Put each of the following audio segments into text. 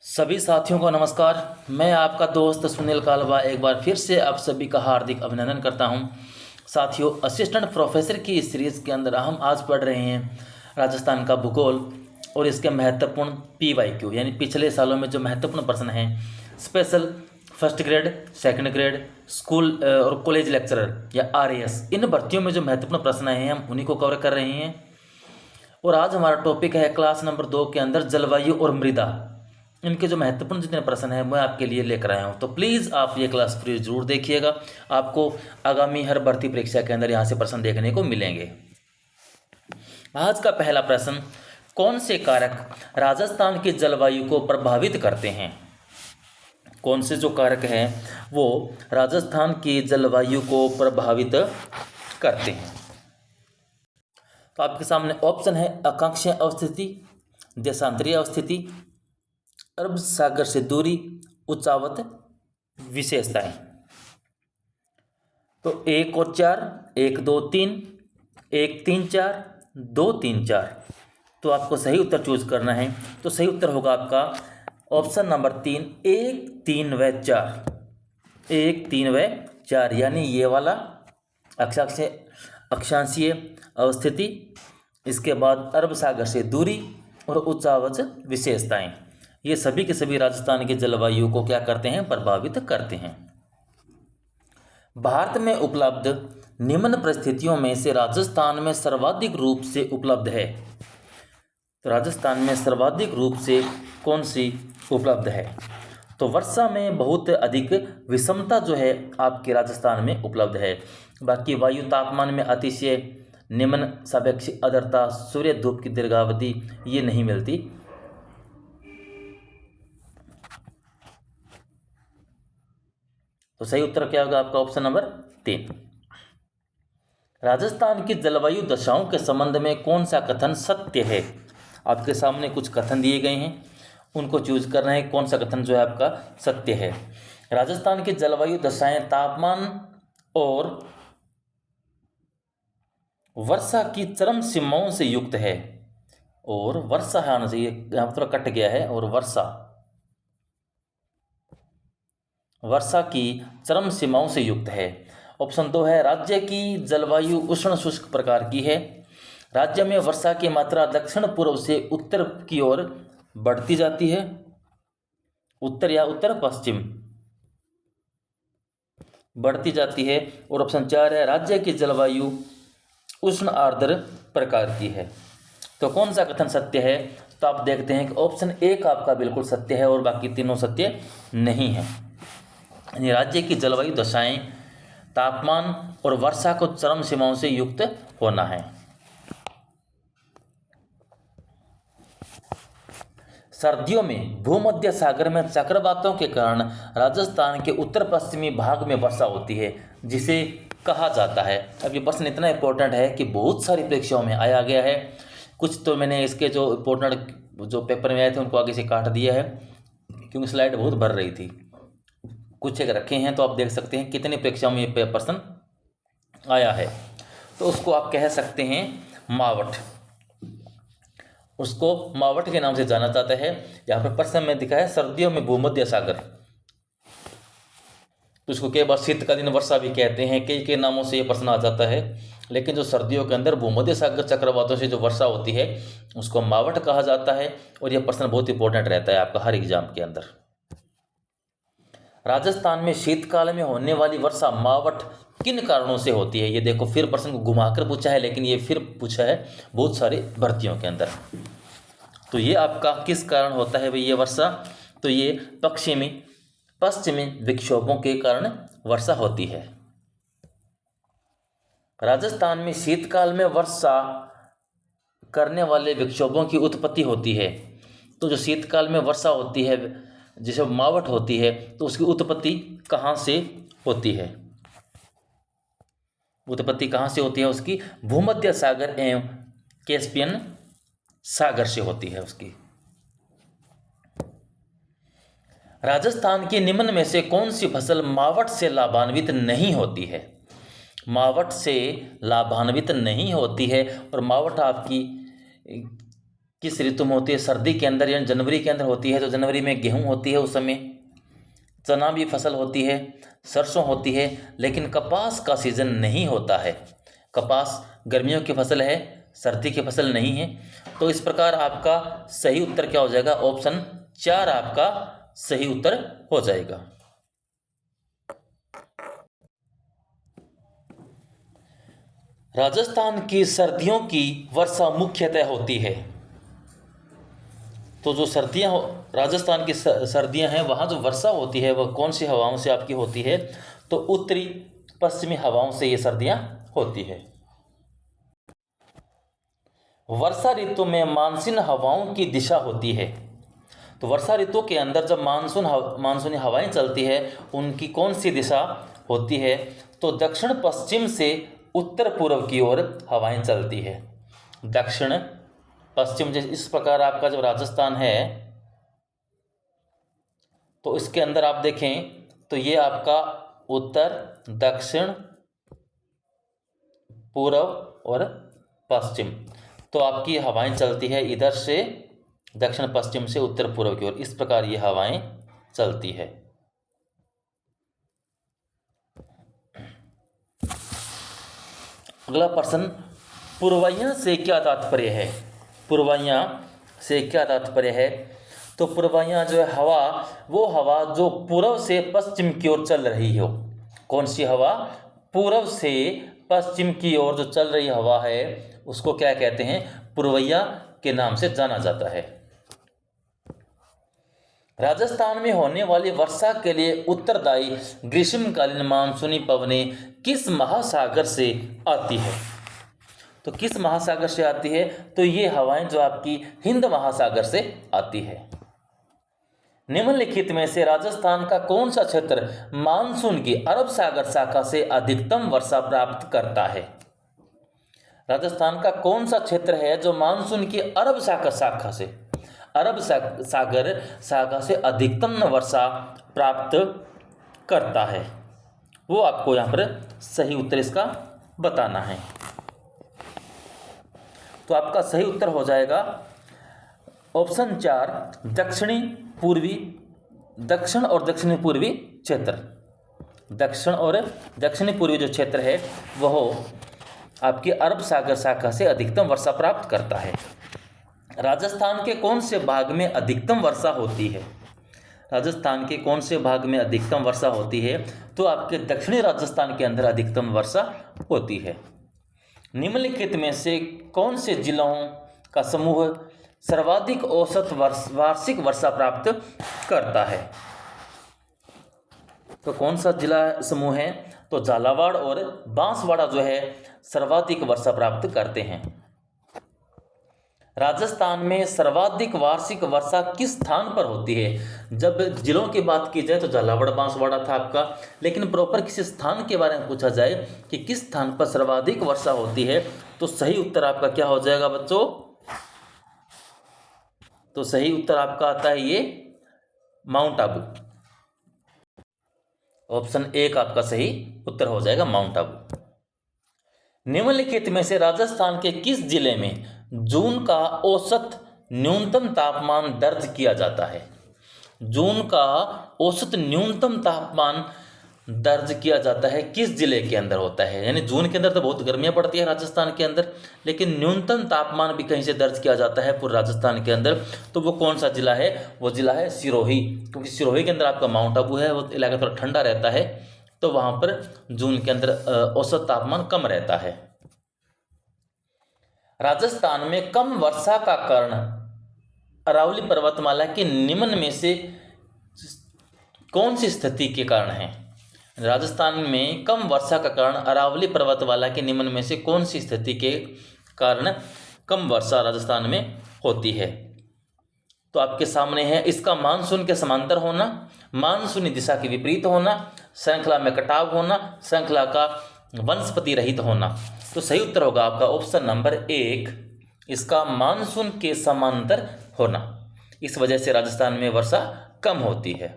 सभी साथियों को नमस्कार। मैं आपका दोस्त सुनील कालवा एक बार फिर से आप सभी का हार्दिक अभिनंदन करता हूं। साथियों, असिस्टेंट प्रोफेसर की इस सीरीज़ के अंदर हम आज पढ़ रहे हैं राजस्थान का भूगोल और इसके महत्वपूर्ण PYQ यानी पिछले सालों में जो महत्वपूर्ण प्रश्न हैं। Special first grade, second grade, school और कॉलेज लेक्चरर या RAS, इन भर्तियों में जो महत्वपूर्ण प्रश्न हैं हम उन्हीं को कवर कर रहे हैं। और आज हमारा टॉपिक है क्लास नंबर 2 के अंदर जलवायु और मृदा। इनके जो महत्वपूर्ण जितने प्रश्न हैं मैं आपके लिए लेकर आया हूँ, तो प्लीज़ आप ये क्लास पूरी जरूर देखिएगा। आपको आगामी हर भर्ती परीक्षा के अंदर यहाँ से प्रश्न देखने को मिलेंगे। आज का पहला प्रश्न, कौन से कारक राजस्थान की जलवायु को प्रभावित करते हैं? कौन से जो कारक हैं वो राजस्थान की जलवायु को प्रभावित करते हैं? तो आपके सामने ऑप्शन है अक्षांशीय अवस्थिति, देशांतरीय अवस्थिति, अरब सागर से दूरी, उच्चावत विशेषताएं। तो 1 और 4, 1 2 3, 1 3 4, 2 3 4। तो आपको सही उत्तर चूज करना है। तो सही उत्तर होगा आपका ऑप्शन नंबर 3, 1 3 व 4। 1 3 व 4 यानी ये वाला अक्षांशीय अवस्थिति, इसके बाद अरब सागर से दूरी और उच्चावच विशेषताएं, ये सभी के सभी राजस्थान की जलवायु को क्या करते हैं? प्रभावित करते हैं। भारत में उपलब्ध निम्न परिस्थितियों में से राजस्थान में सर्वाधिक रूप से उपलब्ध है। तो राजस्थान में सर्वाधिक रूप से कौन सी उपलब्ध है? तो वर्षा में बहुत अधिक विषमता जो है आपके राजस्थान में उपलब्ध है। बाकी वायु तापमान में अतिशय निम्न सापेक्षिक आर्द्रता, सूर्य धूप की दीर्घावधि ये नहीं मिलती। तो सही उत्तर क्या होगा आपका ऑप्शन नंबर 3। राजस्थान की जलवायु दशाओं के संबंध में कौन सा कथन सत्य है? आपके सामने कुछ कथन दिए गए हैं, उनको चूज करना है कौन सा कथन जो है आपका सत्य है। राजस्थान की जलवायु दशाएं तापमान और वर्षा की चरम सीमाओं से युक्त है। और वर्षा है आना चाहिए, यहाँ थोड़ा कट गया है। और वर्षा की चरम सीमाओं से युक्त है। ऑप्शन 2 है राज्य की जलवायु उष्ण शुष्क प्रकार की है। राज्य में वर्षा की मात्रा दक्षिण पूर्व से उत्तर की ओर बढ़ती जाती है, उत्तर या उत्तर पश्चिम बढ़ती जाती है। और ऑप्शन 4 है राज्य की जलवायु उष्ण आर्द्र प्रकार की है। तो कौन सा कथन सत्य है? तो आप देखते हैं कि ऑप्शन 1 आपका बिल्कुल सत्य है और बाकी तीनों सत्य नहीं है। यानी राज्य की जलवायु दशाएं तापमान और वर्षा को चरम सीमाओं से युक्त होना है। सर्दियों में भूमध्य सागर में चक्रवातों के कारण राजस्थान के उत्तर पश्चिमी भाग में वर्षा होती है, जिसे कहा जाता है। अब ये प्रश्न इतना इंपॉर्टेंट है कि बहुत सारी परीक्षाओं में आया गया है। कुछ तो मैंने इसके जो इंपॉर्टेंट जो पेपर में आए थे उनको आगे से काट दिया है क्योंकि स्लाइड बहुत भर रही थी। कुछ एक रखे हैं तो आप देख सकते हैं कितनी परीक्षाओं में ये प्रश्न आया है। तो उसको आप कह सकते हैं मावठ। उसको मावठ के नाम से जाना जाता है। यहाँ पर प्रश्न में दिखा है सर्दियों में भूमध्य सागर, तो उसको कई बार शीतकालीन वर्षा भी कहते हैं, कई नामों से ये प्रश्न आ जाता है। लेकिन जो सर्दियों के अंदर भूमध्य सागर चक्रवातों से जो वर्षा होती है उसको मावठ कहा जाता है। और यह प्रश्न बहुत इंपॉर्टेंट रहता है आपका हर एग्जाम के अंदर। राजस्थान में शीतकाल में होने वाली वर्षा मावठ किन कारणों से होती है? ये देखो, फिर प्रश्न को घुमाकर पूछा है, लेकिन ये फिर पूछा है बहुत सारी भर्तियों के अंदर। तो ये आपका किस कारण होता है भाई ये वर्षा? तो ये पश्चिमी विक्षोभों के कारण वर्षा होती है। राजस्थान में शीतकाल में वर्षा करने वाले विक्षोभों की उत्पत्ति होती है। तो जो शीतकाल में वर्षा होती है जिसे मावठ होती है, तो उसकी उत्पत्ति कहाँ से होती है? उत्पत्ति कहाँ से होती है उसकी? भूमध्य सागर एवं कैस्पियन सागर से होती है उसकी। राजस्थान की निम्न में से कौन सी फसल मावठ से लाभान्वित नहीं होती है? मावठ से लाभान्वित नहीं होती है। और मावठ आपकी किस ऋतु में होती है? सर्दी के अंदर यानी जनवरी के अंदर होती है। तो जनवरी में गेहूँ होती है, उस समय चना भी फसल होती है, सरसों होती है, लेकिन कपास का सीजन नहीं होता है। कपास गर्मियों की फसल है, सर्दी की फसल नहीं है। तो इस प्रकार आपका सही उत्तर क्या हो जाएगा? ऑप्शन 4 आपका सही उत्तर हो जाएगा। राजस्थान की सर्दियों की वर्षा मुख्यतः होती है। तो जो सर्दियाँ राजस्थान की सर्दियाँ हैं, वहाँ जो वर्षा होती है वह कौन सी हवाओं से आपकी होती है? तो उत्तरी पश्चिमी हवाओं से ये सर्दियाँ होती है। वर्षा ऋतु में मानसून हवाओं की दिशा होती है। तो वर्षा ऋतु के अंदर जब मानसूनी हवाएं चलती है, उनकी कौन सी दिशा होती है? तो दक्षिण पश्चिम से उत्तर पूर्व की ओर हवाएं चलती है। दक्षिण पश्चिम, जैसे इस प्रकार आपका जो राजस्थान है, तो इसके अंदर आप देखें तो ये आपका उत्तर, दक्षिण, पूर्व और पश्चिम, तो आपकी हवाएं चलती है इधर से दक्षिण पश्चिम से उत्तर पूर्व की ओर। इस प्रकार ये हवाएं चलती है। अगला प्रश्न, पूर्वाइयां से क्या तात्पर्य है? पूर्वाइयां से क्या तात्पर्य है? तो पूर्वाइयां जो है हवा, वो हवा जो पूर्व से पश्चिम की ओर चल रही हो। कौन सी हवा? पूर्व से पश्चिम की ओर जो चल रही हवा है उसको क्या कहते हैं? पूर्वैया के नाम से जाना जाता है। राजस्थान में होने वाली वर्षा के लिए उत्तरदायी ग्रीष्मकालीन मानसूनी पवनें किस महासागर से आती है? तो किस महासागर से आती है? तो ये हवाएं जो आपकी हिंद महासागर से आती है। निम्नलिखित में से राजस्थान का कौन सा क्षेत्र मानसून की अरब सागर शाखा से अधिकतम वर्षा प्राप्त करता है? राजस्थान का कौन सा क्षेत्र है जो मानसून की अरब सागर शाखा से अधिकतम वर्षा प्राप्त करता है? वो आपको यहाँ पर सही उत्तर इसका बताना है। तो आपका सही उत्तर हो जाएगा ऑप्शन 4, दक्षिण और दक्षिणी पूर्वी क्षेत्र। दक्षिण और दक्षिणी पूर्वी जो क्षेत्र है वह आपकी अरब सागर शाखा से अधिकतम वर्षा प्राप्त करता है। राजस्थान के कौन से भाग में अधिकतम वर्षा होती है? राजस्थान के कौन से भाग में अधिकतम वर्षा होती है? तो आपके दक्षिणी राजस्थान के अंदर अधिकतम वर्षा होती है। निम्नलिखित में से कौन से जिलों का समूह सर्वाधिक औसत वार्षिक वर्षा प्राप्त करता है? तो कौन सा जिला समूह है? तो झालावाड़ और बांसवाड़ा जो है सर्वाधिक वर्षा प्राप्त करते हैं। राजस्थान में सर्वाधिक वार्षिक वर्षा किस स्थान पर होती है? जब जिलों की बात की जाए तो झालावाड़ बांसवाड़ा था आपका, लेकिन प्रॉपर किसी स्थान के बारे में पूछा जाए कि किस स्थान पर सर्वाधिक वर्षा होती है, तो सही उत्तर आपका क्या हो जाएगा बच्चों? तो सही उत्तर आपका आता है ये माउंट आबू। ऑप्शन 1 आपका सही उत्तर हो जाएगा माउंट आबू। निम्नलिखित में से राजस्थान के किस जिले में जून का औसत न्यूनतम तापमान दर्ज किया जाता है? जून का औसत न्यूनतम तापमान दर्ज किया जाता है किस जिले के अंदर होता है? यानी जून के अंदर तो बहुत गर्मियां पड़ती है राजस्थान के अंदर, लेकिन न्यूनतम तापमान भी कहीं से दर्ज किया जाता है पूरे राजस्थान के अंदर। तो वो कौन सा जिला है? वो जिला है सिरोही, क्योंकि सिरोही के अंदर आपका माउंट आबू है, वो इलाका थोड़ा ठंडा रहता है, तो वहाँ पर जून के अंदर औसत तापमान कम रहता है। राजस्थान में कम वर्षा का कारण अरावली पर्वतमाला के निम्न में से कौन सी स्थिति के कारण है? राजस्थान में कम वर्षा का कारण अरावली पर्वतमाला के निम्न में से कौन सी स्थिति के कारण कम वर्षा राजस्थान में होती है? तो आपके सामने है, इसका मानसून के समांतर होना, मानसूनी दिशा के विपरीत होना, श्रृंखला में कटाव होना, श्रृंखला का वनस्पति रहित होना। तो सही उत्तर होगा आपका ऑप्शन नंबर 1, इसका मानसून के समांतर होना। इस वजह से राजस्थान में वर्षा कम होती है।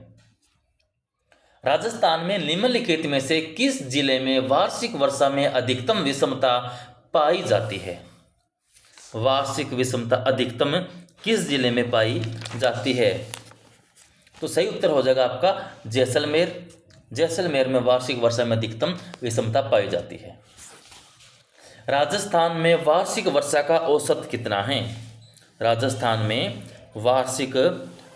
राजस्थान में निम्नलिखित में से किस जिले में वार्षिक वर्षा में अधिकतम विषमता पाई जाती है? वार्षिक विषमता अधिकतम किस जिले में पाई जाती है? तो सही उत्तर हो जाएगा आपका जैसलमेर। जैसलमेर में वार्षिक वर्षा में अधिकतम विषमता पाई जाती है। राजस्थान में वार्षिक वर्षा का औसत कितना है? राजस्थान में वार्षिक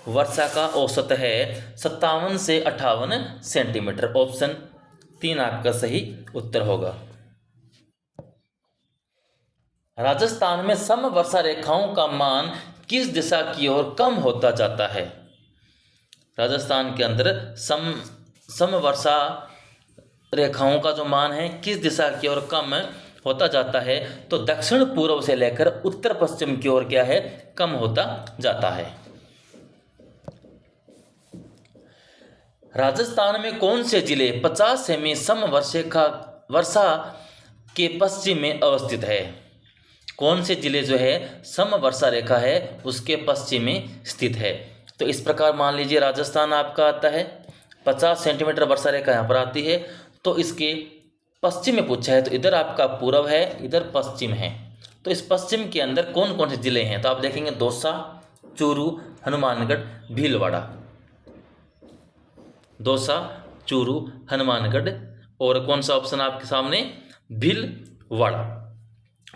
वर्षा का औसत है 57 से 58 सेंटीमीटर। ऑप्शन 3 आपका सही उत्तर होगा। राजस्थान में समवर्षा रेखाओं का मान किस दिशा की ओर कम होता जाता है? राजस्थान के अंदर समवर्षा रेखाओं का जो मान है किस दिशा की ओर कम होता जाता है? तो दक्षिण पूर्व से लेकर उत्तर पश्चिम की ओर क्या है? कम होता जाता है। राजस्थान में कौन से जिले 50 सेमी वर्षा के पश्चिम में अवस्थित है? कौन से जिले जो है समवर्षा रेखा है उसके पश्चिम में स्थित है? तो इस प्रकार मान लीजिए राजस्थान आपका आता है, 50 सेंटीमीटर वर्षा रेखा यहाँ पर आती है, तो इसके पश्चिम में पूछा है, तो इधर आपका पूर्व है, इधर पश्चिम है। तो इस पश्चिम के अंदर कौन कौन से जिले हैं? तो आप देखेंगे दौसा, चूरू, हनुमानगढ़, भीलवाड़ा। दौसा, चूरू, हनुमानगढ़ और कौन सा ऑप्शन आपके सामने? भीलवाड़ा।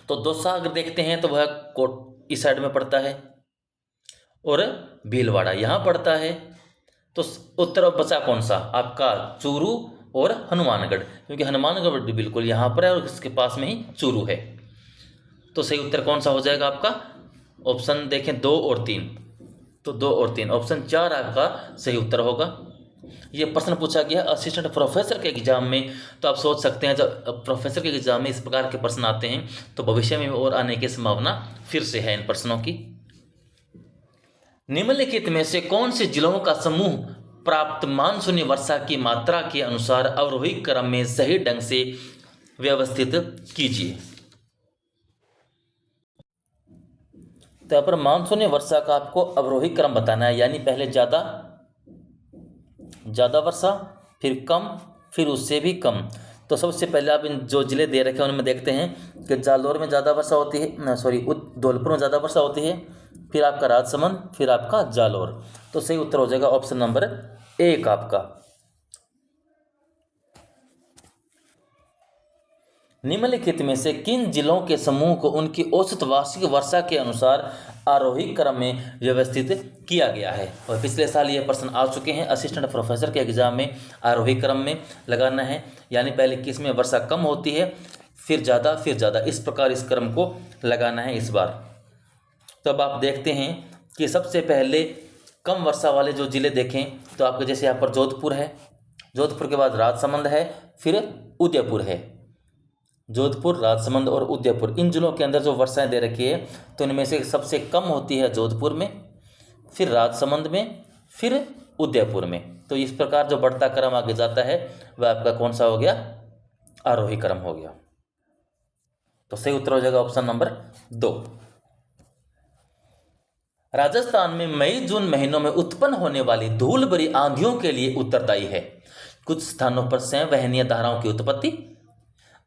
तो दौसा अगर देखते हैं तो वह कोट इस साइड में पड़ता है और भीलवाड़ा यहाँ पड़ता है। तो उत्तर बचा कौन सा आपका? चूरू और हनुमानगढ़, क्योंकि हनुमानगढ़ बिल्कुल यहाँ पर है और इसके पास में ही चूरू है। तो सही उत्तर कौन सा हो जाएगा आपका? ऑप्शन देखें 2 और 3। तो 2 और 3, ऑप्शन 4 आपका सही उत्तर होगा। ये प्रश्न पूछा गया असिस्टेंट प्रोफेसर के एग्जाम में। तो आप सोच सकते हैं जब प्रोफेसर के एग्जाम में इस प्रकार के प्रश्न आते हैं तो भविष्य में और आने की संभावना फिर से है इन प्रश्नों की। निम्नलिखित में से कौन से जिलों का समूह प्राप्त मानसूनी वर्षा की मात्रा के अनुसार अवरोही क्रम में सही ढंग से व्यवस्थित कीजिए? तो यहाँ पर मानसूनी वर्षा का आपको अवरोही क्रम बताना है, यानी पहले ज़्यादा वर्षा, फिर कम, फिर उससे भी कम। तो सबसे पहले आप इन जो जिले दे रखे हैं उनमें देखते हैं कि जालौर में ज़्यादा वर्षा होती है, धौलपुर में ज़्यादा वर्षा होती है, फिर आपका राजसमंद, फिर आपका जालौर। तो सही उत्तर हो जाएगा ऑप्शन नंबर 1 आपका। निम्नलिखित में से किन जिलों के समूह को उनकी औसत वार्षिक वर्षा के अनुसार आरोही क्रम में व्यवस्थित किया गया है? और पिछले साल ये प्रश्न आ चुके हैं असिस्टेंट प्रोफेसर के एग्जाम में। आरोही क्रम में लगाना है, यानी पहले किस में वर्षा कम होती है, फिर ज़्यादा, इस प्रकार इस क्रम को लगाना है इस बार। तो अब आप देखते हैं कि सबसे पहले कम वर्षा वाले जो जिले देखें तो आपके जैसे यहाँ पर जोधपुर है, जोधपुर के बाद राजसमंद है, फिर उदयपुर है। जोधपुर, राजसमंद और उदयपुर, इन जिलों के अंदर जो वर्षाएं दे रखी है तो इनमें से सबसे कम होती है जोधपुर में, फिर राजसमंद में, फिर उदयपुर में। तो इस प्रकार जो बढ़ता क्रम आगे जाता है वह आपका कौन सा हो गया? आरोही क्रम हो गया। तो सही उत्तर हो जाएगा ऑप्शन नंबर 2। राजस्थान में मई जून महीनों में उत्पन्न होने वाली धूल भरी आंधियों के लिए उत्तरदायी है? कुछ स्थानों पर संवहनीय धाराओं की उत्पत्ति,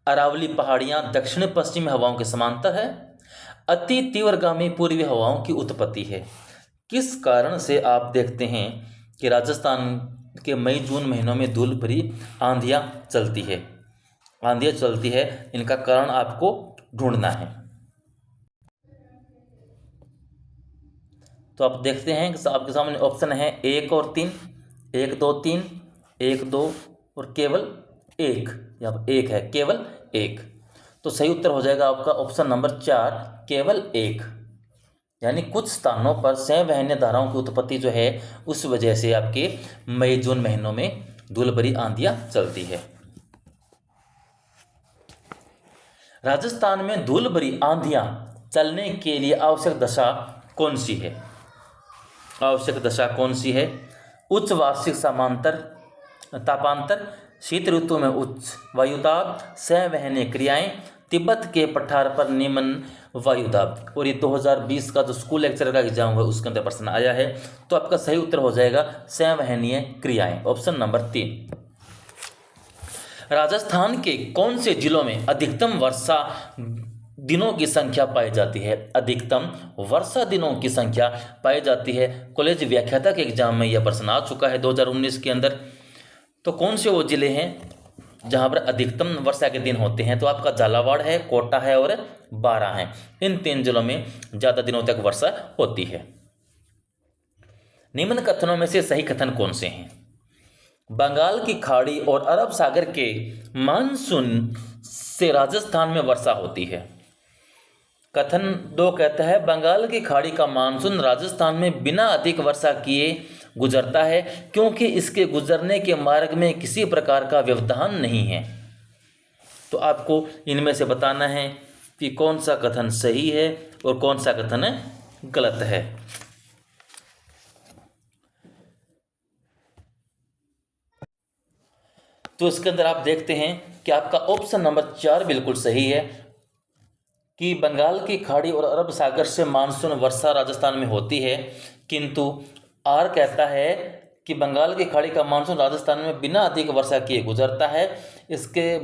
अरावली पहाड़ियां दक्षिण पश्चिमी हवाओं के समांतर है, अति तीव्रगामी पूर्वी हवाओं की उत्पत्ति है। किस कारण से आप देखते हैं कि राजस्थान के मई जून महीनों में धूल भरी आंधियां चलती है? इनका कारण आपको ढूंढना है। तो आप देखते हैं कि आपके सामने ऑप्शन है 1 और 3, 1 2 3, 1 2 और केवल 1, यहाँ पर 1 है, केवल 1। तो सही उत्तर हो जाएगा आपका ऑप्शन नंबर 4, केवल 1। यानी कुछ स्थानों पर संवहनीय धाराओं की उत्पत्ति जो है उस वजह से आपके मई जून महीनों में धूल भरी आंधियां चलती है। राजस्थान में धूल भरी आंधियां चलने के लिए आवश्यक दशा कौन सी है? आवश्यक दशा कौन सी है? उच्च वार्षिक तापांतर, शीत ऋतु में उच्च वायुदाब, संवहनीय क्रियाएं, तिब्बत के पठार पर निम्न वायुदाब। और ये 2020 का जो स्कूल लेक्चर का एग्जाम हुआ उसके अंदर प्रश्न आया है। तो आपका सही उत्तर हो जाएगा संवहनीय क्रियाएं, ऑप्शन नंबर 3। राजस्थान के कौन से जिलों में अधिकतम वर्षा दिनों की संख्या पाई जाती है, अधिकतम वर्षा दिनों की संख्या पाई जाती है। कॉलेज व्याख्याता के एग्जाम में यह प्रश्न आ चुका है 2019 के अंदर। तो कौन से वो जिले हैं जहाँ पर अधिकतम वर्षा के दिन होते हैं? तो आपका झालावाड़ है, कोटा है और बारां है। इन 3 जिलों में ज़्यादा दिनों तक वर्षा होती है। निम्न कथनों में से सही कथन कौन से हैं? बंगाल की खाड़ी और अरब सागर के मानसून से राजस्थान में वर्षा होती है। कथन 2 कहता है बंगाल की खाड़ी का मानसून राजस्थान में बिना अधिक वर्षा किए गुजरता है क्योंकि इसके गुजरने के मार्ग में किसी प्रकार का व्यवधान नहीं है। तो आपको इनमें से बताना है कि कौन सा कथन सही है और कौन सा कथन गलत है। तो इसके अंदर आप देखते हैं कि आपका ऑप्शन नंबर 4 बिल्कुल सही है कि बंगाल की खाड़ी और अरब सागर से मानसून वर्षा राजस्थान में होती है, किंतु आर कहता है कि बंगाल की खाड़ी का मानसून राजस्थान में बिना अधिक वर्षा किए गुजरता है, इसके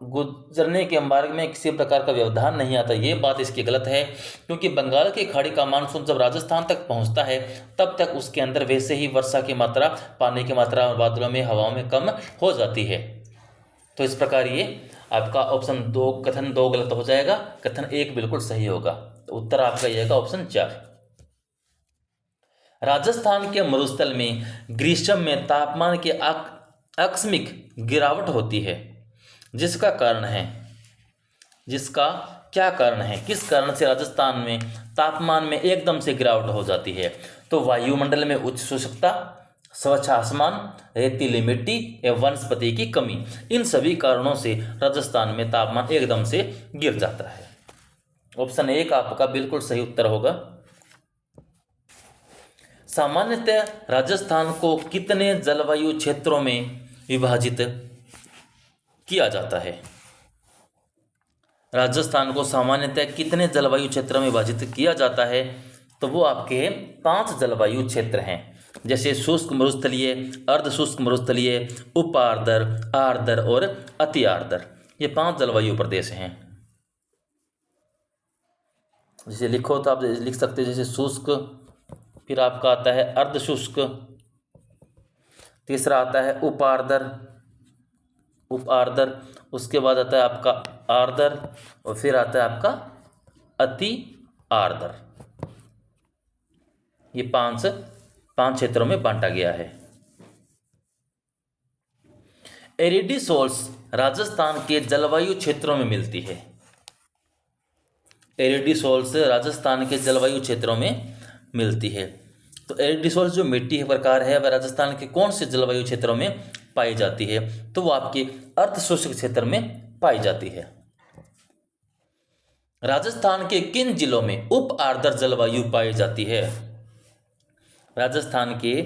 गुजरने के मार्ग में किसी प्रकार का व्यवधान नहीं आता। ये बात इसकी गलत है क्योंकि बंगाल की खाड़ी का मानसून जब राजस्थान तक पहुंचता है तब तक उसके अंदर वैसे ही वर्षा की मात्रा, पानी की मात्रा बादलों में, हवाओं में कम हो जाती है। तो इस प्रकार ये आपका ऑप्शन 2 कथन 2 गलत हो जाएगा, कथन 1 बिल्कुल सही होगा। तो उत्तर आपका ये होगा ऑप्शन 4। राजस्थान के मरुस्थल में ग्रीष्म में तापमान के आकस्मिक गिरावट होती है, जिसका क्या कारण है? किस कारण से राजस्थान में तापमान में एकदम से गिरावट हो जाती है? तो वायुमंडल में उच्च शुष्कता, स्वच्छ आसमान, रेतीली मिट्टी या वनस्पति की कमी, इन सभी कारणों से राजस्थान में तापमान एकदम से गिर जाता है। ऑप्शन 1 आपका बिल्कुल सही उत्तर होगा। सामान्यतः राजस्थान को कितने जलवायु क्षेत्रों में विभाजित किया जाता है? राजस्थान को सामान्यतः कितने जलवायु क्षेत्रों में विभाजित किया जाता है? तो वो आपके 5 जलवायु क्षेत्र हैं, जैसे शुष्क मरुस्थलीय, अर्ध शुष्क मरुस्थलीय, उप आर्द्र, आर्द्र और अति आर्द्र। ये 5 जलवायु प्रदेश हैं। जैसे लिखो तो आप लिख सकते हैं, जैसे शुष्क, फिर आपका आता है अर्ध शुष्क, तीसरा आता है उप आर्द्र, उसके बाद आता है आपका आर्द्र और फिर आता है आपका अति आर्द्र। ये 5 क्षेत्रों में बांटा गया है। एरिडीसोल्स राजस्थान के जलवायु क्षेत्रों में मिलती है। एरिडीसोल्स राजस्थान के जलवायु क्षेत्रों में मिलती है। तो एरिडीसोल्स जो मिट्टी के प्रकार है वह राजस्थान के कौन से जलवायु क्षेत्रों में पाई जाती है? तो वो आपके अर्ध शुष्क क्षेत्र में पाई जाती है। राजस्थान के किन जिलों में उप आर्द्र जलवायु पाई जाती है? राजस्थान के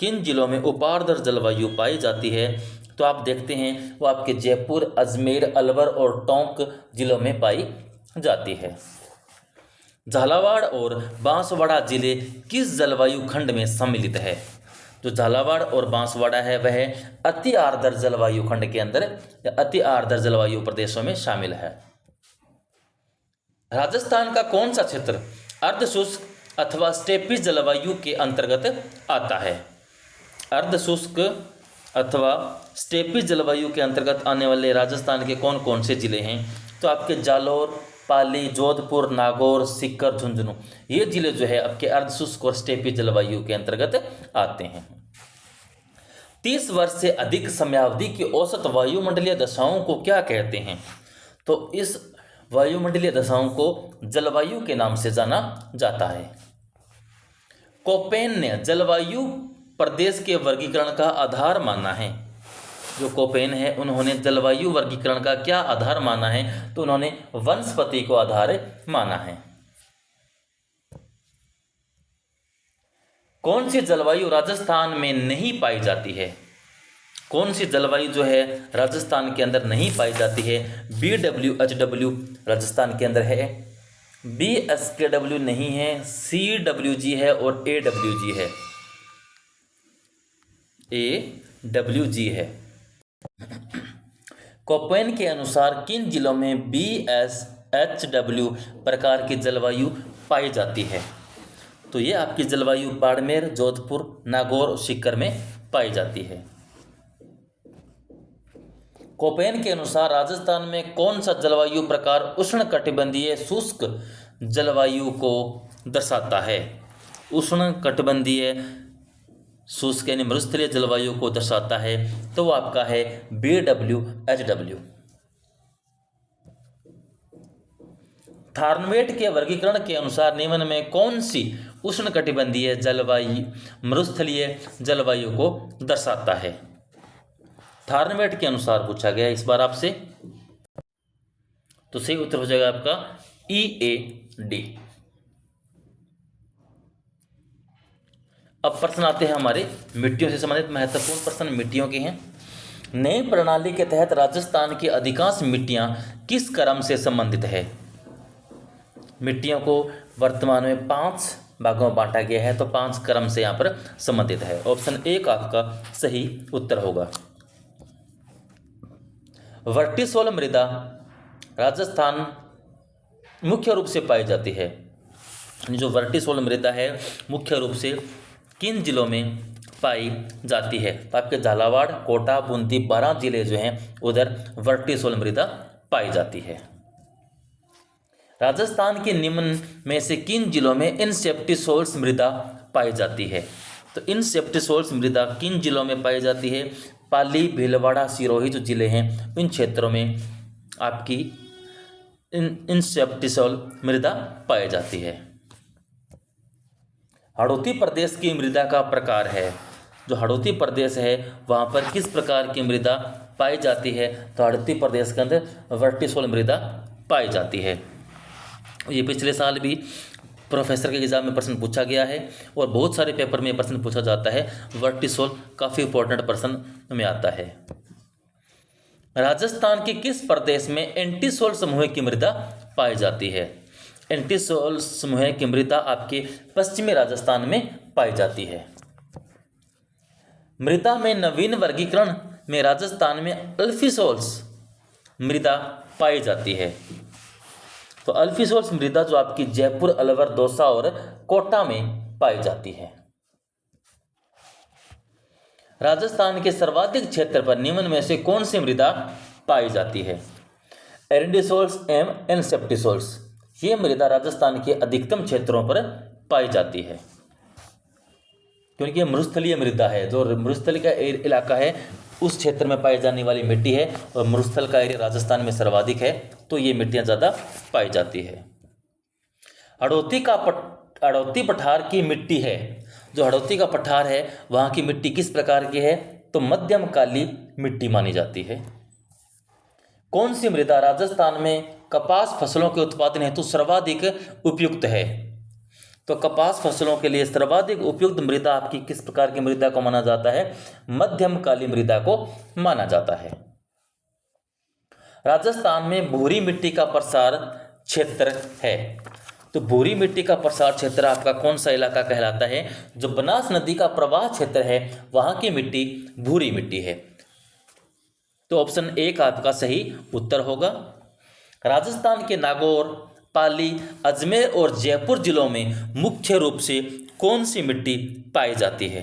किन जिलों में उप आर्द्र जलवायु पाई जाती है? तो आप देखते हैं वो आपके जयपुर, अजमेर, अलवर और टोंक जिलों में पाई जाती है। झालावाड़ और बांसवाड़ा जिले किस जलवायु खंड में सम्मिलित है? जो झालावाड़ और बांसवाड़ा है वह अति आर्द्र जलवायु खंड के अंदर या अति आर्द्र जलवायु प्रदेशों में शामिल है। राजस्थान का कौन सा क्षेत्र अर्ध शुष्क अथवा स्टेपी जलवायु के अंतर्गत आता है? अर्ध शुष्क अथवा स्टेपी जलवायु के अंतर्गत आने वाले राजस्थान के कौन कौन से जिले हैं? तो आपके जालौर, पाली, जोधपुर, नागौर, सीकर, झुंझुनू, ये जिले जो है आपके अर्धशुष्क और स्टेपी जलवायु के अंतर्गत आते हैं। 30 वर्ष से अधिक समयावधि की औसत वायुमंडलीय दशाओं को क्या कहते हैं? तो इस वायुमंडलीय दशाओं को जलवायु के नाम से जाना जाता है। कोपेन ने जलवायु प्रदेश के वर्गीकरण का आधार माना है। जो कोपेन है उन्होंने जलवायु वर्गीकरण का क्या आधार माना है? तो उन्होंने वनस्पति को आधार माना है। कौन सी जलवायु राजस्थान में नहीं पाई जाती है? कौन सी जलवायु जो है राजस्थान के अंदर नहीं पाई जाती है? BWHW राजस्थान के अंदर है, BSKW नहीं है, CWG है और AWG है। AWG है। कोपेन के अनुसार किन जिलों में BS HW प्रकार की जलवायु पाई जाती है। तो ये आपकी जलवायु बाड़मेर, जोधपुर, नागौर और सीकर में पाई जाती है। कोपेन के अनुसार राजस्थान में कौन सा जलवायु प्रकार उष्णकटिबंधीय शुष्क जलवायु को दर्शाता है? उष्णकटिबंधीय शुष्क यानी मरुस्थलीय जलवायु को दर्शाता है, तो वो आपका है BWHW। थार्नवेट के वर्गीकरण के अनुसार निम्न में कौन सी उष्णकटिबंधीय जलवायु मरुस्थलीय जलवायु को दर्शाता है? थार्नवेट के अनुसार पूछा गया इस बार आपसे, तो सही उत्तर हो जाएगा आपका EAD। अब प्रश्न आते हैं हमारे मिट्टियों से संबंधित। महत्वपूर्ण प्रश्न मिट्टियों के हैं। नई प्रणाली के तहत राजस्थान की अधिकांश मिट्टियां किस क्रम से संबंधित है? मिट्टियों को वर्तमान में 5 भागों में बांटा गया है, तो 5 क्रम से यहाँ पर संबंधित है। ऑप्शन 1 आपका सही उत्तर होगा। वर्टिसोल मृदा राजस्थान मुख्य रूप से पाई जाती है। जो वर्टिसोल मृदा है मुख्य रूप से किन जिलों में पाई जाती है? तो आपके झालावाड़, कोटा, बूंदी, 12 जिले जो हैं उधर वर्टिसोल मृदा पाई जाती है। राजस्थान के निम्न में से किन जिलों में इनसेप्टिसोल्स मृदा पाई जाती है? तो इनसेप्टिसोल्स मृदा किन जिलों में पाई जाती है? पाली, भीलवाड़ा, सिरोही जो जिले हैं इन क्षेत्रों में आपकी इनसेप्टिसोल मृदा पाई जाती है। हाड़ौती प्रदेश की मृदा का प्रकार है। जो हाड़ौती प्रदेश है वहाँ पर किस प्रकार की मृदा पाई जाती है? तो हाड़ौती प्रदेश के अंदर वर्टिसोल मृदा पाई जाती है। ये पिछले साल भी प्रोफेसर के एग्जाम में प्रश्न पूछा गया है और बहुत सारे पेपर में प्रश्न पूछा जाता है। वर्टिसोल काफ़ी इंपॉर्टेंट प्रश्न में आता है। राजस्थान के किस प्रदेश में एंटीसोल समूह की मृदा पाई जाती है? एंटीसोल समूह की मृदा आपके पश्चिमी राजस्थान में पाई जाती है। मृदा में नवीन वर्गीकरण में राजस्थान में अल्फीसोल्स मृदा पाई जाती है। तो अल्फीसोल्स मृदा जो आपकी जयपुर, अलवर, दौसा और कोटा में पाई जाती है। राजस्थान के सर्वाधिक क्षेत्र पर निम्न में से कौन सी मृदा पाई जाती है? एरेंडिसोल्स एवं इनसेप्टिसोल्स ये मृदा राजस्थान के अधिकतम क्षेत्रों पर पाई जाती है, क्योंकि ये मरुस्थलीय मृदा है। जो मरुस्थल का इलाका है उस क्षेत्र में पाई जाने वाली मिट्टी है और मरुस्थल का एरिया राजस्थान में सर्वाधिक है, तो ये मिट्टियां ज़्यादा पाई जाती है। हाड़ौती पठार की मिट्टी है। जो हाड़ौती का पठार है वहाँ की मिट्टी किस प्रकार की है? तो मध्यम काली मिट्टी मानी जाती है। कौन सी मृदा राजस्थान में कपास फसलों के उत्पादन हेतु सर्वाधिक उपयुक्त है? तो कपास फसलों के लिए सर्वाधिक उपयुक्त मृदा आपकी किस प्रकार की मृदा को माना जाता है? मध्यम काली मृदा को माना जाता है। राजस्थान में भूरी मिट्टी का प्रसार क्षेत्र है। तो भूरी मिट्टी का प्रसार क्षेत्र आपका कौन सा इलाका कहलाता है? जो बनास नदी का प्रवाह क्षेत्र है वहां की मिट्टी भूरी मिट्टी है। तो ऑप्शन 1 आपका सही उत्तर होगा। राजस्थान के नागौर, पाली, अजमेर और जयपुर जिलों में मुख्य रूप से कौन सी मिट्टी पाई जाती है?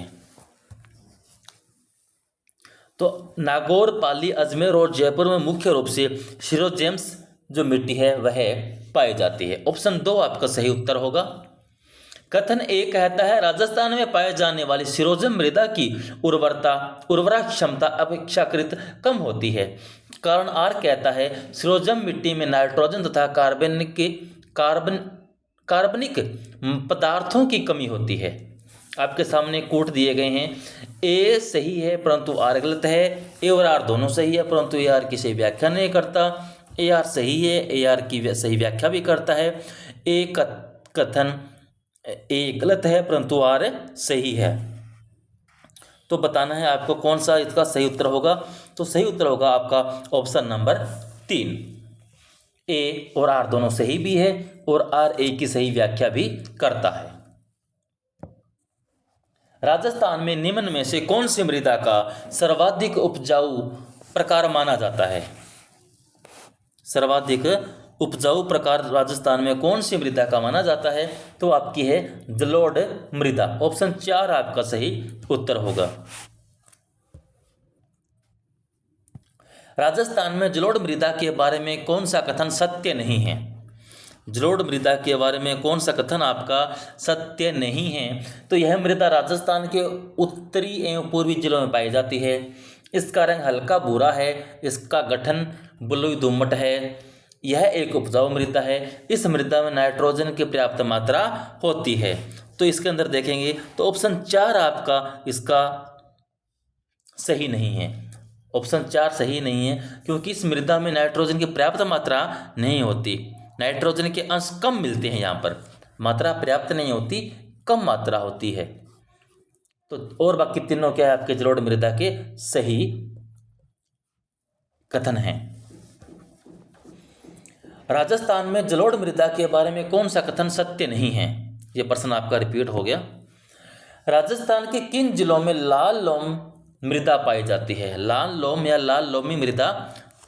तो नागौर, पाली, अजमेर और जयपुर में मुख्य रूप से सिरोजेम्स जो मिट्टी है वह पाई जाती है। ऑप्शन 2 आपका सही उत्तर होगा। कथन 1 कहता है राजस्थान में पाए जाने वाली सिरोजम मृदा की उर्वरा क्षमता अपेक्षाकृत कम होती है। कारण आर कहता है सिरोजम मिट्टी में नाइट्रोजन तथा कार्बनिक पदार्थों की कमी होती है। आपके सामने कोट दिए गए हैं। ए सही है परंतु आर गलत है। ए और आर दोनों सही है परंतु ए आर की सही व्याख्या नहीं करता। ए आर सही है, ए आर की सही व्याख्या भी करता है। ए कथन ए गलत है परंतु आर सही है। तो बताना है आपको कौन सा इसका सही उत्तर होगा। तो सही उत्तर होगा आपका ऑप्शन नंबर 3। ए और आर दोनों सही भी है और आर ए की सही व्याख्या भी करता है। राजस्थान में निम्न में से कौन सी मृदा का सर्वाधिक उपजाऊ प्रकार माना जाता है? सर्वाधिक उपजाऊ प्रकार राजस्थान में कौन सी मृदा का माना जाता है? तो आपकी है जलोढ़ मृदा। ऑप्शन 4 आपका सही उत्तर होगा। राजस्थान में जलोढ़ मृदा के बारे में कौन सा कथन सत्य नहीं है? जलोढ़ मृदा के बारे में कौन सा कथन आपका सत्य नहीं है? तो यह मृदा राजस्थान के उत्तरी एवं पूर्वी जिलों में पाई जाती है। इसका रंग हल्का भूरा है। इसका गठन बलुई दोमट है। यह एक उपजाऊ मृदा है। इस मृदा में नाइट्रोजन की पर्याप्त मात्रा होती है। तो इसके अंदर देखेंगे तो ऑप्शन 4 आपका इसका सही नहीं है। ऑप्शन 4 सही नहीं है क्योंकि इस मृदा में नाइट्रोजन की पर्याप्त मात्रा नहीं होती। नाइट्रोजन के अंश कम मिलते हैं, यहाँ पर मात्रा पर्याप्त नहीं होती, कम मात्रा होती है। तो और बाकी तीनों क्या है आपके जलोढ़ मृदा के सही कथन हैं। राजस्थान में जलोढ़ मृदा के बारे में कौन सा कथन सत्य नहीं है? ये प्रश्न आपका रिपीट हो गया। राजस्थान के किन जिलों में लाल लोम मृदा पाई जाती है? लाल लोम या लाल लोमी मृदा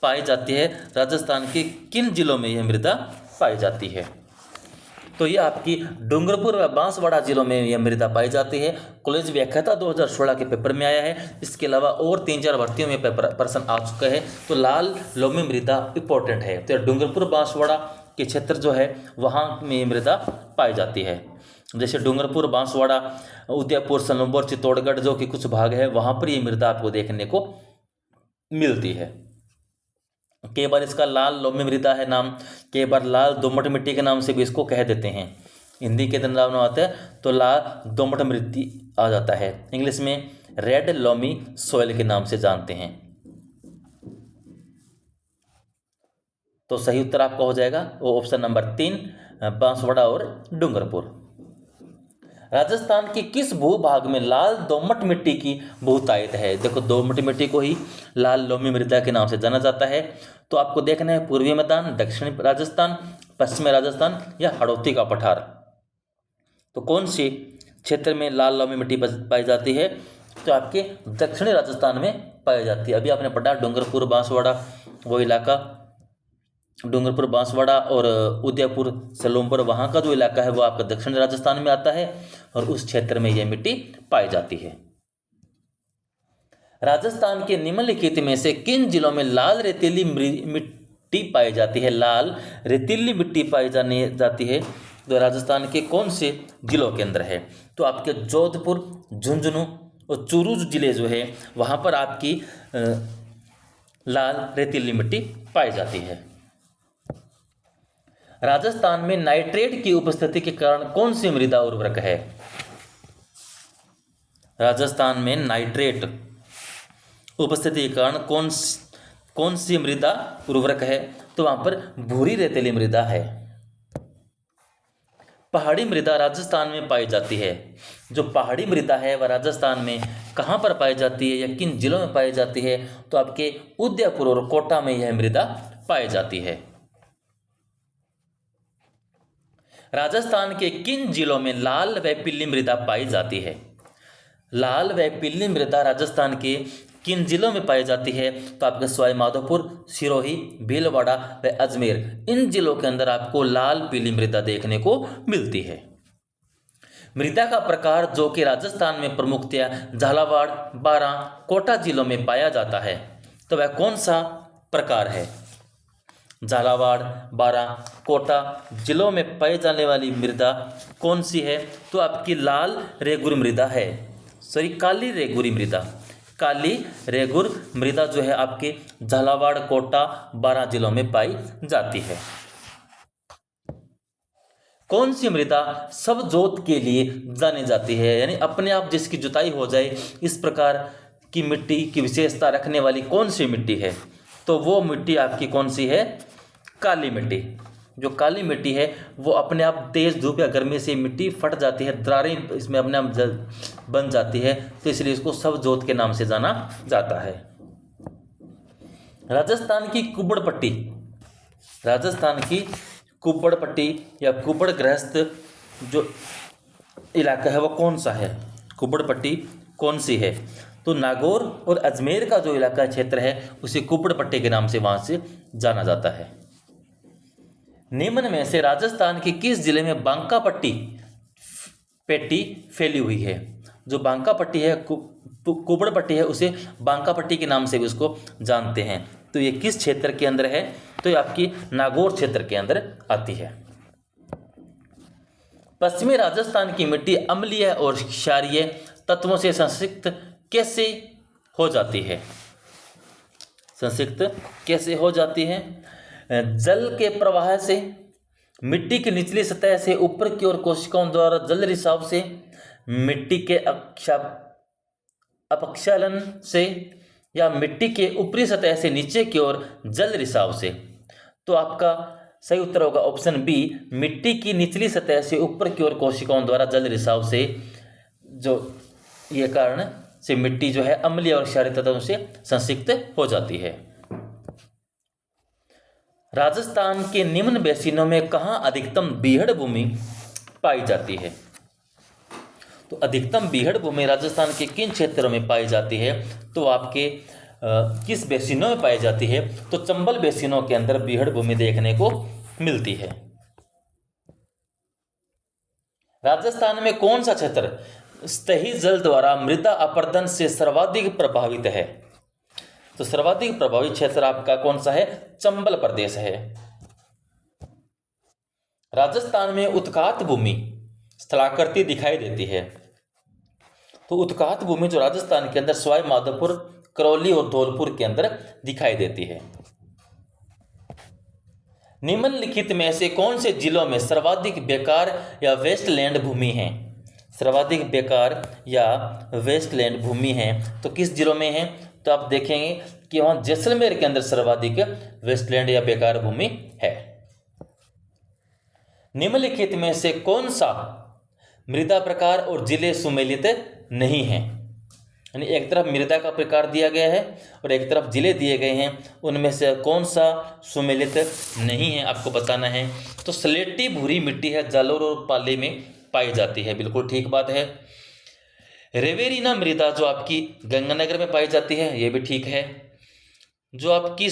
पाई जाती है। राजस्थान के किन जिलों में यह मृदा पाई जाती है? तो ये आपकी डूंगरपुर व बांसवाड़ा जिलों में यह मृदा पाई जाती है। कॉलेज व्याख्याता 2016 के पेपर में आया है। इसके अलावा और 3-4 भर्तियों में पेपर प्रश्न आ चुका है। तो लाल लोमी मृदा इंपॉर्टेंट है। तो डूंगरपुर बांसवाड़ा के क्षेत्र जो है वहाँ में ये मृदा पाई जाती है। जैसे डूंगरपुर बांसवाड़ा, उदयपुर, सनोबर, चित्तौड़गढ़ जो कि कुछ भाग है वहाँ पर ये मृदा आपको देखने को मिलती है। कई बार इसका लाल लोमी मृदा है नाम, कई बार लाल दोमट मिट्टी के नाम से भी इसको कह देते हैं। हिंदी के नाम आता है तो लाल दोमट मिट्टी आ जाता है। इंग्लिश में रेड लोमी सॉइल के नाम से जानते हैं। तो सही उत्तर आपका हो जाएगा वो ऑप्शन नंबर 3 बांसवाड़ा और डूंगरपुर। राजस्थान के किस भूभाग में लाल दोमट मिट्टी की बहुतायत है? देखो दोमट मिट्टी को ही लाल लोमी मृदा के नाम से जाना जाता है। तो आपको देखना है पूर्वी मैदान, दक्षिणी राजस्थान, पश्चिमी राजस्थान या हड़ौती का पठार। तो कौन सी क्षेत्र में लाल लोमी मिट्टी पाई जाती है? तो आपके दक्षिणी राजस्थान में पाई जाती है। अभी आपने पढ़ा डूंगरपुर बांसवाड़ा वो इलाका, डूंगरपुर बांसवाड़ा और उदयपुर सलोमपुर वहाँ का जो इलाका है वो आपका दक्षिण राजस्थान में आता है और उस क्षेत्र में यह मिट्टी पाई जाती है। राजस्थान के निम्नलिखित में से किन जिलों में लाल रेतीली मिट्टी पाई जाती है? लाल रेतीली मिट्टी पाई जाती है तो राजस्थान के कौन से जिलों के अंदर है? तो आपके जोधपुर, झुंझुनू और चूरू जिले जो है वहाँ पर आपकी लाल रेतीली मिट्टी पाई जाती है। राजस्थान में नाइट्रेट की उपस्थिति के कारण कौन सी मृदा उर्वरक है? राजस्थान में नाइट्रेट उपस्थिति के कारण कौन सी मृदा उर्वरक है? तो वहां पर भूरी रेतीली मृदा है। पहाड़ी मृदा राजस्थान में पाई जाती है। जो पहाड़ी मृदा है वह राजस्थान में कहाँ पर पाई जाती है या किन जिलों में पाई जाती है? तो आपके उदयपुर और कोटा में यह मृदा पाई जाती है। राजस्थान के किन जिलों में लाल व पीली मृदा पाई जाती है? लाल व पीली मृदा राजस्थान के किन जिलों में पाई जाती है? तो आपके सवाई माधोपुर, सिरोही, भीलवाड़ा व अजमेर, इन जिलों के अंदर आपको लाल पीली मृदा देखने को मिलती है। मृदा का प्रकार जो कि राजस्थान में प्रमुखतया झालावाड़, बारां, कोटा जिलों में पाया जाता है, तो वह कौन सा प्रकार है? झालावाड़, बारां, कोटा जिलों में पाई जाने वाली मृदा कौन सी है? तो आपकी लाल रेगुर मृदा है। सॉरी, काली रेगुरी मृदा। काली रेगुर मृदा जो है आपके झालावाड़, कोटा, बारां जिलों में पाई जाती है। कौन सी मृदा सब जोत के लिए जानी जाती है? यानी अपने आप जिसकी जुताई हो जाए इस प्रकार की मिट्टी की विशेषता रखने वाली कौन सी मिट्टी है? तो वो मिट्टी आपकी कौन सी है? काली मिट्टी। जो काली मिट्टी है वो अपने आप तेज धूप या गर्मी से मिट्टी फट जाती है, दरारें इसमें अपने आप बन जाती है, तो इसलिए इसको सब जोत के नाम से जाना जाता है। राजस्थान की कुब्बड़ पट्टी, राजस्थान की कुब्बड़ पट्टी या कुब्बड़ गृहस्थ जो इलाका है वो कौन सा है? कुब्बड़ पट्टी कौन सी है? तो नागौर और अजमेर का जो इलाका क्षेत्र है उसे कुब्बड़ पट्टी के नाम से वहाँ से जाना जाता है। निम्न में से राजस्थान के किस जिले में बांका पट्टी फैली हुई है? जो बांका पट्टी है, कुबड़ पट्टी है, उसे बांका पट्टी के नाम से भी उसको जानते हैं। तो ये किस क्षेत्र के अंदर है? तो ये आपकी नागौर क्षेत्र के अंदर आती है। पश्चिमी राजस्थान की मिट्टी अम्लीय और क्षारीय तत्वों से संसिक्त कैसे हो जाती है? संसिक्त कैसे हो जाती है? जल के प्रवाह से, मिट्टी की निचली सतह से ऊपर की ओर कोशिकाओं द्वारा जल रिसाव से, मिट्टी के अपक्षालन से, या मिट्टी के ऊपरी सतह से नीचे की ओर जल रिसाव से। तो आपका सही उत्तर होगा ऑप्शन बी, मिट्टी की निचली सतह से ऊपर की ओर कोशिकाओं द्वारा जल रिसाव से, जो ये कारण से मिट्टी जो है अम्लीय और क्षारीय तत्वों से संसिक्त हो जाती है। राजस्थान के निम्न बेसिनों में कहाँ अधिकतम बीहड़ भूमि पाई जाती है? तो अधिकतम बीहड़ भूमि राजस्थान के किन क्षेत्रों में पाई जाती है? तो आपके किस बेसिनों में पाई जाती है? तो चंबल बेसिनों के अंदर बीहड़ भूमि देखने को मिलती है। राजस्थान में कौन सा क्षेत्र सतही जल द्वारा मृदा अपरदन से सर्वाधिक प्रभावित है? तो सर्वाधिक प्रभावित क्षेत्र आपका कौन सा है? चंबल प्रदेश है। राजस्थान में उत्कात भूमि स्थलाकृति दिखाई देती है। तो उत्कात भूमि जो राजस्थान के अंदर सवाई माधोपुर, करौली और धौलपुर के अंदर दिखाई देती है। निम्नलिखित में से कौन से जिलों में सर्वाधिक बेकार या वेस्टलैंड भूमि है? सर्वाधिक बेकार या वेस्टलैंड भूमि है तो किस जिलों में है? तो आप देखेंगे कि वहां जैसलमेर के अंदर सर्वाधिक वेस्टलैंड या बेकार भूमि है। निम्नलिखित में से कौन सा मृदा प्रकार और जिले सुमेलित नहीं है? यानी एक तरफ मृदा का प्रकार दिया गया है और एक तरफ जिले दिए गए हैं, उनमें से कौन सा सुमेलित नहीं है आपको बताना है। तो स्लेटी भूरी मिट्टी है, जालोर और पाली में पाई जाती है, बिल्कुल ठीक बात है। रेवेरिना मृदा जो आपकी गंगानगर में पाई जाती है, ये भी ठीक है। जो आपकी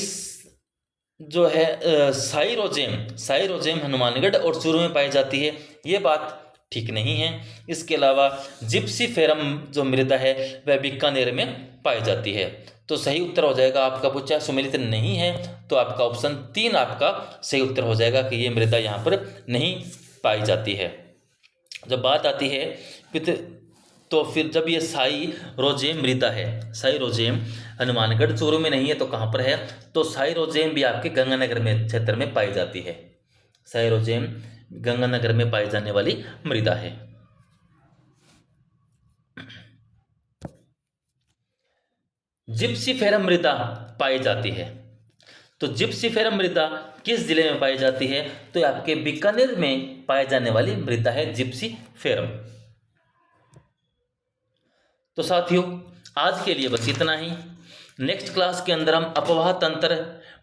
जो है साइरोजेम हनुमानगढ़ और चूरू में पाई जाती है, ये बात ठीक नहीं है। इसके अलावा जिप्सीफेरम जो मृदा है वह बीकानेर में पाई जाती है। तो सही उत्तर हो जाएगा आपका, पूछा सुमेलित नहीं है तो आपका ऑप्शन 3 आपका सही उत्तर हो जाएगा कि ये मृदा यहाँ पर नहीं पाई जाती है। जब बात आती है तो फिर जब ये साइरोजेम मृदा है, साइरोजेम हनुमानगढ़ चूरू में नहीं है तो कहाँ पर है? तो साइरोजेम भी आपके गंगानगर में क्षेत्र में पाई जाती है। साइरोजेम गंगानगर में पाई जाने वाली मृदा है। जिप्सीफेरम मृदा पाई जाती है, तो जिप्सीफेरम मृदा किस जिले में पाई जाती है? तो आपके बीकानेर में पाई जाने वाली मृदा है जिप्सीफेरम। तो साथियों आज के लिए बस इतना ही। नेक्स्ट क्लास के अंदर हम अपवाह तंत्र,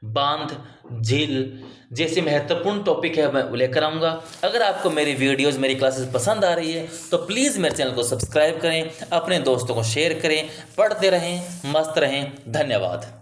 बांध, झील जैसे महत्वपूर्ण टॉपिक है मैं लेकर आऊँगा। अगर आपको मेरी वीडियोस, मेरी क्लासेस पसंद आ रही है तो प्लीज़ मेरे चैनल को सब्सक्राइब करें, अपने दोस्तों को शेयर करें, पढ़ते रहें, मस्त रहें। धन्यवाद।